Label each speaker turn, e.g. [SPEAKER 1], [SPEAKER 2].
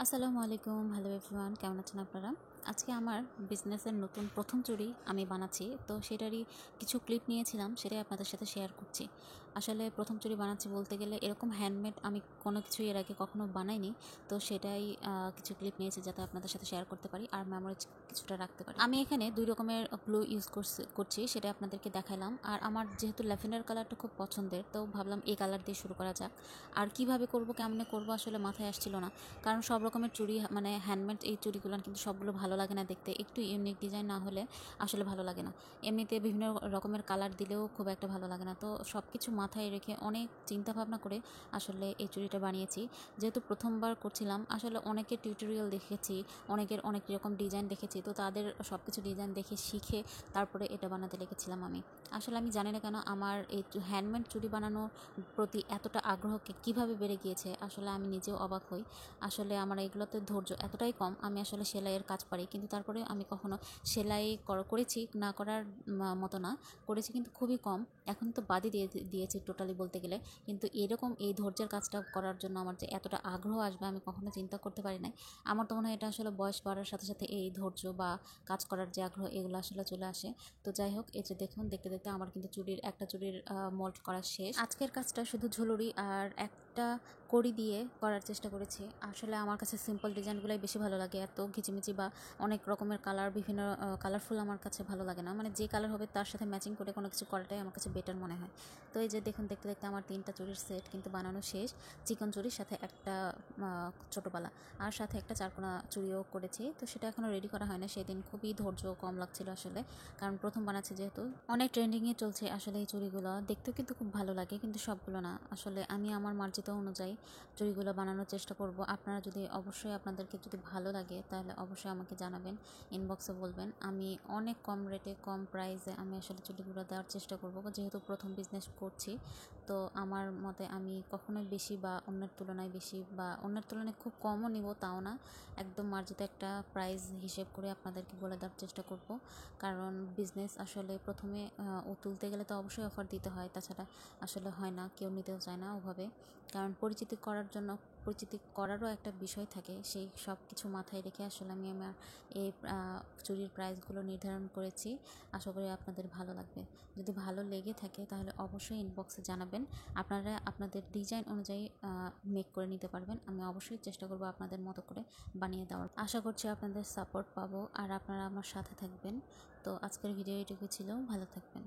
[SPEAKER 1] আসসালামু আলাইকুম, hello everyone, কেমন আছেন আপনারা? আজকে আমার বিজনেসের নতুন প্রথম চুড়ি আমি বানাচ্ছি, তো সেটারই কিছু ক্লিপ নিয়েছিলাম, সেটাই আপনাদের সাথে শেয়ার করছি। আসলে প্রথম চুড়ি বানাচ্ছি বলতে গেলে এরকম হ্যান্ডমেড আমি কোনো কিছু এর আগে কখনো বানাইনি, তো সেটাই কিছু ক্লিপ নিয়েছি যাতে আপনাদের সাথে শেয়ার করতে পারি আর মেমোরিজ কিছুটা রাখতে পারি। আমি এখানে 2 রকমের গ্লু ইউজ করছি, সেটা আপনাদেরকে দেখাইলাম। আর আমার যেহেতু ল্যাভেন্ডার কালারটা খুব পছন্দের, তো ভাবলাম এই কালার দিয়ে শুরু করা যাক। আর কিভাবে করব, কেমনে করব আসলে মাথায় আসছিল না, কারণ সব রকমের চুড়ি মানে হ্যান্ডমেড এই চুড়িগুলো কিন্তু সবগুলো ভালো লাগে না দেখতে, একটু ইউনিক ডিজাইন না হলে আসলে ভালো লাগে না। এমনিতে বিভিন্ন রকমের কালার দিলেও খুব একটা ভালো লাগে না। তো সব কিছু মাথায় রেখে অনেক চিন্তা ভাবনা করে আসলে এই চুড়িটা বানিয়েছি। যেহেতু প্রথমবার করছিলাম, আসলে অনেকের টিউটোরিয়াল দেখেছি, অনেকের অনেক রকম ডিজাইন দেখেছি, তো তাদের সব কিছু ডিজাইন দেখে শিখে তারপরে এটা বানাতে লেগেছিলাম আমি। আসলে আমি জানি না কেন আমার এই হ্যান্ডমেড চুড়ি বানানোর প্রতি এতটা আগ্রহ কীভাবে বেড়ে গিয়েছে, আসলে আমি নিজেও অবাক হই। আসলে আমার এগুলোতে ধৈর্য এতটাই কম, আমি আসলে সেলাইয়ের কাজ পারি, কিন্তু তারপরে আমি কখনো সেলাই করেছি না করার মতো না, করেছি কিন্তু খুবই কম। এখন তো বাদই দিয়েছি টোটালি বলতে গেলে। কিন্তু এরকম এই ধৈর্যের কাজটা করার জন্য আমার যে এতটা আগ্রহ আসবে আমি কখনো চিন্তা করতে পারি নাই। আমার তো মনে হয় এটা আসলে বয়স বাড়ার সাথে সাথে এই ধৈর্য বা কাজ করার যে আগ্রহ এগুলো আসলে চলে আসে। তো যাই হোক, এই যে দেখুন, দেখতে দেখতে আমার কিন্তু একটা চুড়ির মোল্ড করা শেষ। আজকের কাজটা শুধু ঝুলুরি আর একটা কড়ি দিয়ে করার চেষ্টা করেছি। আসলে আমার কাছে সিম্পল ডিজাইনগুলোই বেশি ভালো লাগে, এত ঘিচিমিচি বা অনেক রকমের কালার, বিভিন্ন কালারফুল আমার কাছে ভালো লাগে না। মানে যে কালার হবে তার সাথে ম্যাচিং করে কোনো কিছু করাটাই আমার কাছে বেটার মনে হয়। তো এই যে দেখুন, দেখতে দেখতে আমার 3টা চুড়ির সেট কিন্তু বানানো শেষ। চিকন চুড়ির সাথে একটা ছোটো বালা আর সাথে একটা চারকোনা চুড়িও করেছি। তো সেটা এখনও রেডি করা হয় না, সেদিন খুবই ধৈর্য কম লাগছিল আসলে, কারণ প্রথম বানাচ্ছি যেহেতু। অনেক ট্রেন্ডিংয়ে চলছে আসলে এই চুড়িগুলো, দেখতেও কিন্তু খুব ভালো লাগে, কিন্তু সবগুলো না। আসলে আমি আমার মার্জিত অনুযায়ী চুড়িগুলো বানানোর চেষ্টা করব। আপনারা যদি অবশ্যই আপনাদেরকে যদি ভালো লাগে তাহলে অবশ্যই আমাকে জানাবেন, ইনবক্সে বলবেন। আমি অনেক কম রেটে, কম প্রাইসে আমি আসলে চুড়িগুলো দেওয়ার চেষ্টা করব, যেহেতু প্রথম বিজনেস করছি। তো আমার মতে আমি কখনোই বেশি বা অন্যের তুলনায় বেশি বা অন্যের তুলনায় খুব কমও নিব তাও না, একদম মার্জিত একটা প্রাইস হিসেব করে আপনাদেরকে বলে দেওয়ার চেষ্টা করব। কারণ বিজনেস আসলে প্রথমে তুলতে গেলে তো অবশ্যই অফার দিতে হয়, তাছাড়া আসলে হয় না, কেউ নিতেও চায় না ওভাবে। কারণ পরিচিতি করারও একটা বিষয় থাকে, সেই সব কিছু মাথায় রেখে আসলে আমি আমার এই চুরির প্রাইসগুলো নির্ধারণ করেছি। আশা করি আপনাদের ভালো লাগবে। যদি ভালো লেগে থাকে তাহলে অবশ্যই ইনবক্সে জানাবেন। আপনারা আপনাদের ডিজাইন অনুযায়ী মেক করে নিতে পারবেন। আমি অবশ্যই চেষ্টা করব আপনাদের মতো করে বানিয়ে দেওয়ার। আশা করছি আপনাদের সাপোর্ট পাবো আর আপনারা আমার সাথে থাকবেন। তো আজকের ভিডিও এটুকু ছিল, ভালো থাকবেন।